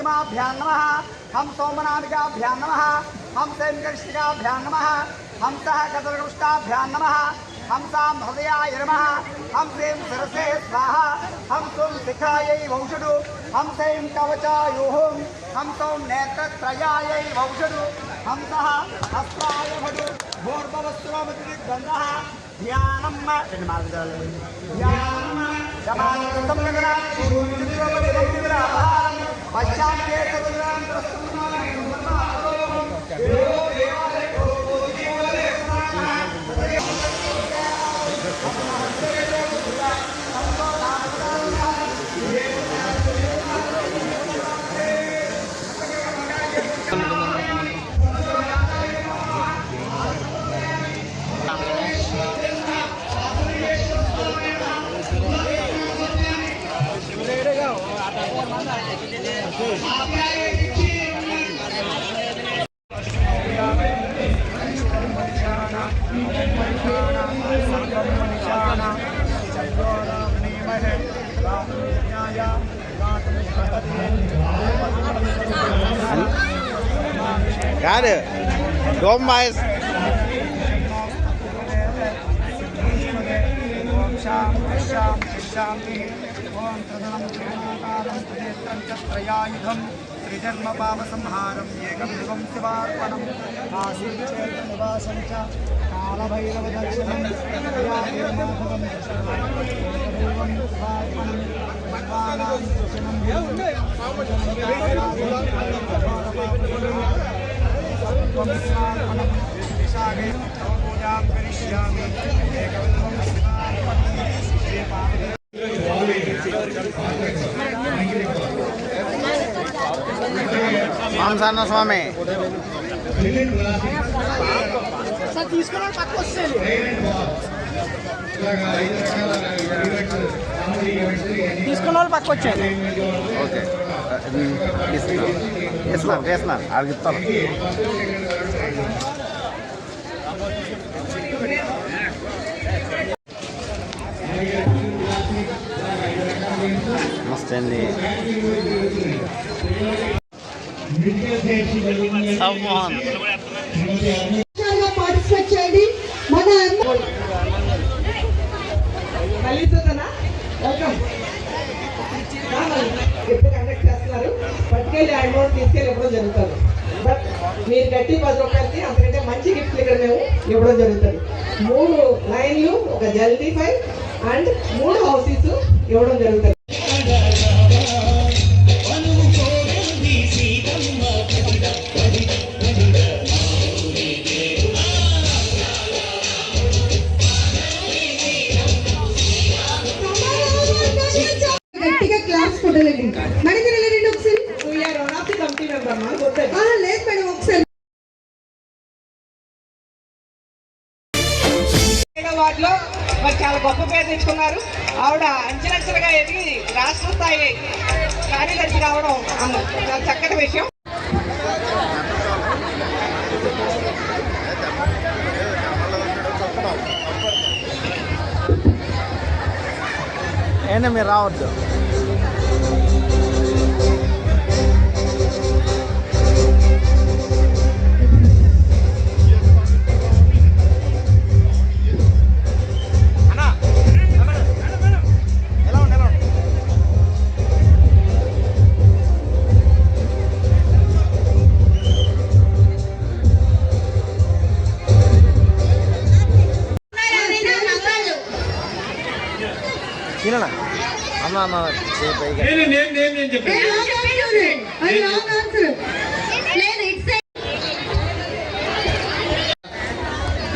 प्रतिमाभ्यां नमः हम सोमनामिकाभ्यां नमः हम सैंकर्षिकाभ्यां नमः हम सह गतरगुष्टाभ्यां नमः हम साम हृदयाय नमः हम सेम सरसे स्वाहा हम सोम शिखायै वौषधु हम सैम कवचायोः हम सोम नेत्रत्रयायै वौषधु हम सह हस्ताय भटु भोर्भवस्वमतिगन्धः ध्यानं Got it. Go, Miles. त्रिजन्म पाप संहारम एकम शिवम शिवार्पणम निवासं च कालभैरव दर्शनम Mamsana Swami. తీసుకున్న వాళ్ళు పక్క వచ్చారు. ఓకే చేస్తున్నారు అడుగుతాను. నమస్తే అండి. పార్టిసిపేట్ చేయండి. మన ఎప్పుడు కండక్ట్ చేస్తున్నారు. పట్టుకెళ్ళి అమౌంట్ తీసుకెళ్ళి ఇవ్వడం జరుగుతుంది. బట్ మీరు గట్టి 10 రూపాయలకి అంతకంటే మంచి గిఫ్ట్లు ఇక్కడ మేము ఇవ్వడం జరుగుతుంది. 3 లైన్లు, ఒక జల్దీ ఫైల్ అండ్ 3 హౌసెస్ ఇవ్వడం జరుగుతుంది. గట్టిగా క్లాస్ కొట్టాలండి. మేడం వెళ్ళండి ఒకసారి. We are one of the committee member మా కొట్టండి. లేదు మేడం ఒకసారి. వాటిలో మరి చాలా గొప్ప పేరు తెచ్చుకున్నారు. ఆవిడ అంచెలంచెలుగా ఎదిగి రాష్ట్ర స్థాయి కార్యదర్శి కావడం చాలా చక్కటి విషయం. ఏంటి మీరు రావద్దు.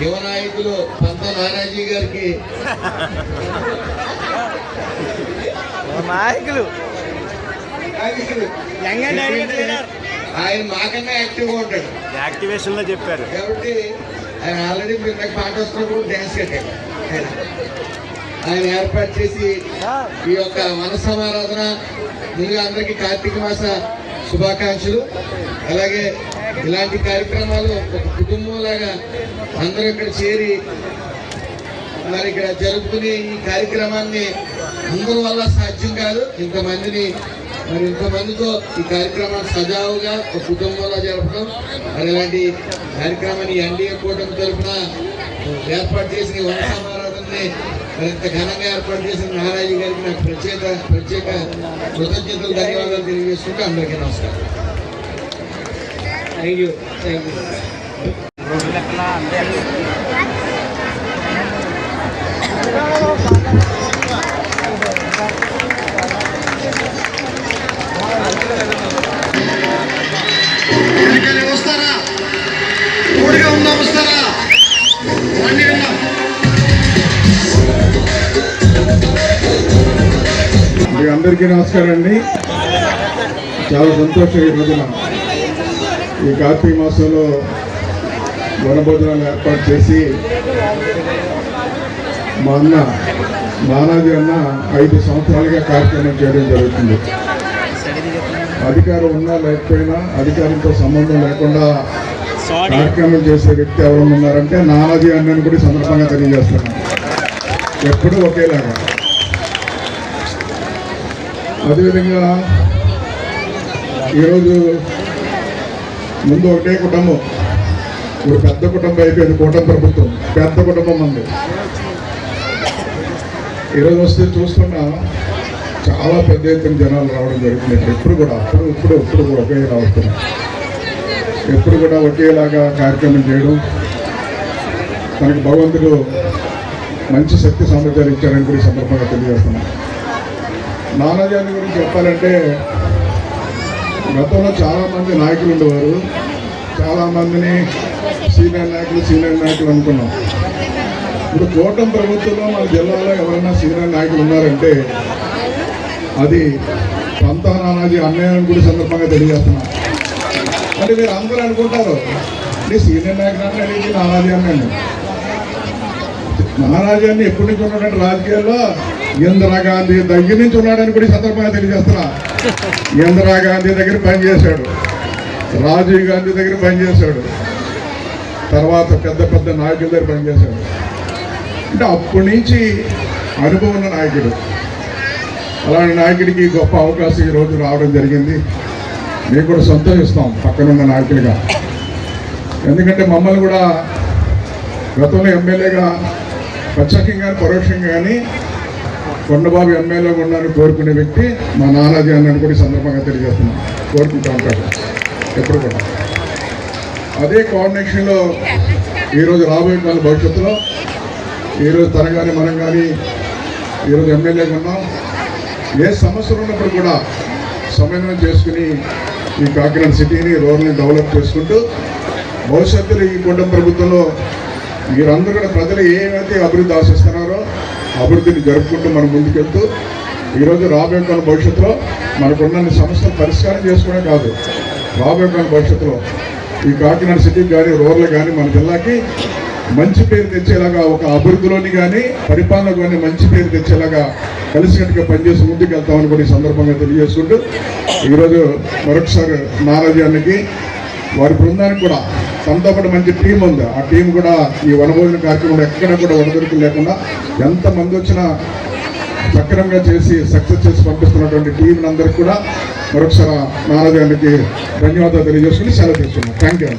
యువ నాయకులు పంత నారాజీ గారికి నాయకులు ఆయన మాకన్నా యాక్టివ్గా ఉంటాడు. యాక్టివేషన్ లో చెప్పారు కాబట్టి ఆయన ఆల్రెడీ మీరు నాకు పాట వస్తున్నప్పుడు డ్యాన్స్ కట్టాడు. ఆయన ఏర్పాటు చేసి ఈ యొక్క మనసమారాధన ముందుగా అందరికీ కార్తీక మాస శుభాకాంక్షలు. అలాగే ఇలాంటి కార్యక్రమాలు ఒక కుటుంబంలాగా అందరూ ఇక్కడ చేరి మరి ఇక్కడ జరుపుకునే ఈ కార్యక్రమాన్ని అందరి వల్ల సాధ్యం కాదు. ఇంతమందిని మరి ఇంతమందితో ఈ కార్యక్రమాన్ని సజావుగా ఒక కుటుంబంలో జరపడం, మరి ఇలాంటి కార్యక్రమాన్ని ఎన్డీఏ కూటమి తరఫున ఏర్పాటు చేసిన ఈ వన సమారాధనని మరి ఇంత ఘనంగా ఏర్పాటు చేసిన మహారాజు గారికి నాకు ప్రత్యేక కృతజ్ఞతలు, ధన్యవాదాలు తెలియజేసుకుంటూ అందరికీ నమస్కారం. Thank you. వస్తారా? తోడుగా ఉందా? వస్తారా? మీ అందరికీ నమస్కారం అండి. చాలా సంతోషం ఈ రోజున ఈ కార్తీక మాసంలో వనభోజనాలు ఏర్పాటు చేసి మా అన్న నానాజీ అన్న 5 సంవత్సరాలుగా కార్యక్రమం చేయడం జరుగుతుంది. అధికారం ఉన్నా లేకపోయినా, అధికారంతో సంబంధం లేకుండా కార్యక్రమం చేసే వ్యక్తి ఎవరు ఉన్నారంటే నానాజీ అన్నని కూడా సందర్భంగా తెలియజేస్తున్నాను. ఎప్పుడూ ఒకేలాగా. అదేవిధంగా ఈరోజు ముందు ఒకటే కుటుంబం, ఇప్పుడు పెద్ద కుటుంబం అయిపోయింది. కూటమి ప్రభుత్వం పెద్ద కుటుంబం ఉంది. ఈరోజు వస్తే చూస్తున్నా చాలా పెద్ద ఎత్తున జనాలు రావడం జరుగుతుంది. ఎప్పుడు కూడా ఇప్పుడు కూడా ఒకేలా వస్తున్నాం. ఎప్పుడు కూడా ఒకేలాగా కార్యక్రమం చేయడం, మనకు భగవంతుడు మంచి శక్తి సామర్థ్యాలు ఇచ్చారని కూడా సందర్భంగా తెలియజేస్తున్నాం. నానాజీ గురించి చెప్పాలంటే గతంలో చాలామంది నాయకులు ఉండేవారు. చాలామందిని సీనియర్ నాయకులు అనుకున్నాం. ఇప్పుడు కూటమి ప్రభుత్వంలో మన జిల్లాలో ఎవరైనా సీనియర్ నాయకులు ఉన్నారంటే అది పంతా నానాజీ అన్నయ్య కూడా సందర్భంగా తెలియజేస్తున్నాం. అంటే మీరు అందరూ అనుకుంటారు నీ సీనియర్ నాయకులు అంటే అడిగి నానాజీ అన్నయ్య. నానాజీ అన్న ఎప్పటి నుంచి ఉన్నాడంటే రాజకీయాల్లో ఇందిరాగాంధీ దగ్గర నుంచి ఉన్నాడని కూడా సందర్భంగా తెలియజేస్తున్నా. ఇందిరాగాంధీ దగ్గర పనిచేశాడు, రాజీవ్ గాంధీ దగ్గర పనిచేశాడు, తర్వాత పెద్ద నాయకుల దగ్గర పనిచేశాడు. అంటే అప్పటి నుంచి అనుభవం ఉన్న నాయకుడు. అలాంటి నాయకుడికి గొప్ప అవకాశం ఈరోజు రావడం జరిగింది. మేము కూడా సంతోషిస్తాం పక్కనున్న నాయకులుగా. ఎందుకంటే మమ్మల్ని కూడా గతంలో ఎమ్మెల్యేగా ప్రత్యక్షంగా పరోక్షంగా కానీ కొండబాబు ఎమ్మెల్యేగా ఉండాలని కోరుకునే వ్యక్తి మా నానాజీ అన్నని కూడా సందర్భంగా తెలియజేస్తున్నాం. కోరుకుంటూ ఉంటాడు ఎప్పుడు కూడా. అదే కోఆర్డినేషన్లో ఈరోజు రాబోయే కాల భవిష్యత్తులో ఈరోజు తన కానీ మనం కానీ ఈరోజు ఎమ్మెల్యేగా ఉన్నాం. ఏ సమస్యలు ఉన్నప్పుడు కూడా సమన్వయం చేసుకుని ఈ కాకినాడ సిటీని రూరల్ని డెవలప్ చేసుకుంటూ భవిష్యత్తులో ఈ కూటమి ప్రభుత్వంలో మీరందరూ కూడా ప్రజలు ఏమైతే అభివృద్ధి ఆశిస్తున్నారో అభివృద్ధిని జరుపుకుంటూ మనం ముందుకెళ్తూ ఈరోజు రాబోయే కాల భవిష్యత్తులో మనకున్న సమస్యలు పరిష్కారం చేసుకోవడం కాదు, రాబోయే కాల భవిష్యత్తులో ఈ కాకినాడ సిటీకి కానీ రూరల్ కానీ మన జిల్లాకి మంచి పేరు తెచ్చేలాగా, ఒక అభివృద్ధిలోని కానీ పరిపాలన కానీ మంచి పేరు తెచ్చేలాగా కలిసికట్టుగా పనిచేసి ముందుకు వెళ్తామని కూడా ఈ సందర్భంగా తెలియజేసుకుంటూ ఈరోజు మరొకసారి నానాజీ అన్నకి వారి బృందానికి కూడా తనతో పాటు మంచి టీం ఉంది. ఆ టీం కూడా ఈ వనభోజన కార్యక్రమంలో ఎక్కడ కూడా వడదొరికి లేకుండా ఎంతమంది వచ్చినా సక్రమంగా చేసి సక్సెస్ చేసి పంపిస్తున్నటువంటి టీం అందరికీ కూడా మరొకసారి నానాజీ అన్నకి ధన్యవాదాలు తెలియజేసుకుని సెలవు తీసుకున్నాం. Thank you.